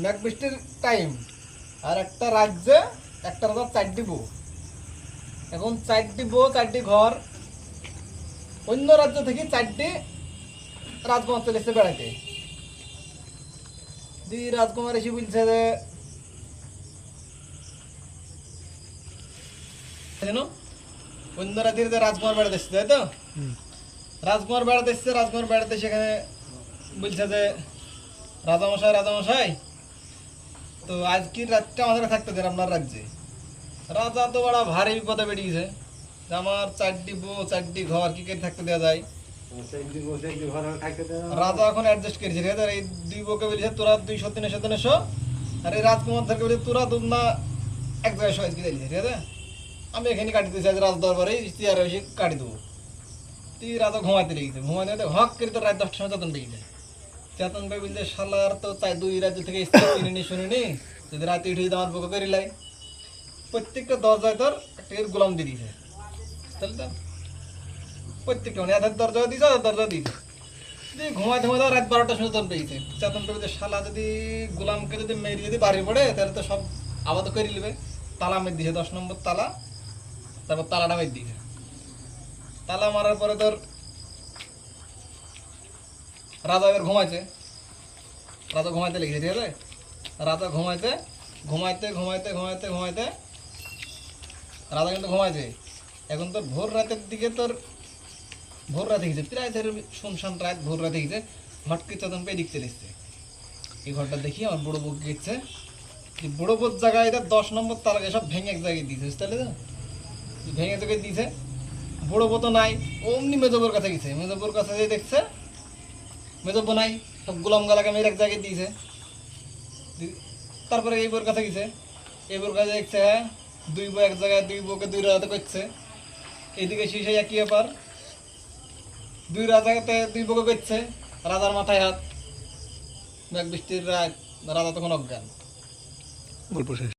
মেঘ বৃষ্টির টাইম, আর একটা রাজ্যে একটা রাজা 4টি বউ। এখন 4টি বউ 4টি ঘর, অন্য রাজ্য থেকে 4টি রাজকুমার চলে এসেছে বেড়াইতে। দুই রাজকুমার এসে বলছে যে অন্য রাজ্যের যে রাজকুমার বেড়াতে এসছে, তাই তো? রাজকুমার বেড়াতে এসছে, রাজকুমার বেড়াতে সেখানে বলছে যে রাজামশাই রাজামশাই, তো আজকের রাতটা আমাদের থাকতে দেন আপনার রাজ্যে। রাজা তো বড় ভারী বিপদে বেরিয়েছে, আমার 4টি বউ 4টি ঘর কি করে থাকতে দেওয়া যায়। রাজা এখন অ্যাডজাস্ট করেছে, ঠিক আছে? এই 2 বউকে বলেছে তোরা 200 300 আর এই রাজকুমারদেরকে বলেছে তোরা তোমরা এক জায়গায় সহজ কি দিয়েছে, ঠিক আছে? আমি এখানে কাটি দিয়েছি, আজ রাজ দরবারে চেয়ারে এসে কাটি দেবো। তুই রাজা ঘুমাইতে লেগেছে, ঘুমাইতে হক করে তো রাত 10টার সময় চেতন পেয়ে যায়। চেতন পেয়ে বলছে শালার তো 2 রাজ্য থেকে চিনি শুনিনি, যদি রাতে উঠে যদি আমার বউকে করিলাই, প্রত্যেকটা দরজায় তোর একটা গোলাম দিয়ে দিয়েছে, তাহলে তো প্রত্যেকটা মানে এদের দরজা দিয়েছে, ওদের দরজা দিয়েছে। যদি ঘুমাইতে ঘুমাইতে রাত 12টার সময় চেতন পেয়েছে, চেতন পেয়ে শালা যদি গোলামকে যদি মেরে যদি বাড়ি পড়ে তাহলে তো সব আবার তো করে নেবে। তালা মেরে দিয়েছে, 10 নম্বর তালা, তারপর তালাটা মেরে দিয়েছে। তালা মারার পরে তোর রাজা এবার ঘুমাইছে, রাজা ঘুমাইতে লেগেছে, ঠিক আছে? রাজা ঘুমাইতে ঘুমাইতে ঘুমাইতে ঘুমাইতে ঘুমাইতে রাজা কিন্তু ঘুমাইছে। এখন তোর ভোর রাতের দিকে তোর ভোর রাতে গেছে, প্রায় ধর শুনশান রাত, ভোর রাতে গেছে। হটকে চেতন পেয়ে দিকতে দেখছে এই ঘরটা দেখি আমার বড় বউ গেছে, বড় বউর জায়গায় এটা 10 নম্বর তালাকে সব ভেঙে এক জায়গায় দিয়েছে, তাহলে তো ভেঙে জায়গায় দিয়েছে। বড় বউ তো নাই, অমনি মেজবুর কাছে গেছে, মেজবুর কাছে যেয়ে দেখছে মেজব্বু নাই, সব গোলাম গালাকে মেরে এক জায়গায় দিয়েছে। তারপরে এই বউর কাছে গেছে, এই বউর কাছে দেখছে হ্যাঁ 2 বউ এক জায়গায়, 2 বউকে 2 রাজাতে করছে। এইদিকে শীষে একই ব্যাপার, 2 রাজাতে 2 বউকে করছে, রাজার মাথায় হাত। মেঘ বৃষ্টির রাত, রাজা তখন অজ্ঞান। গল্প শেষ।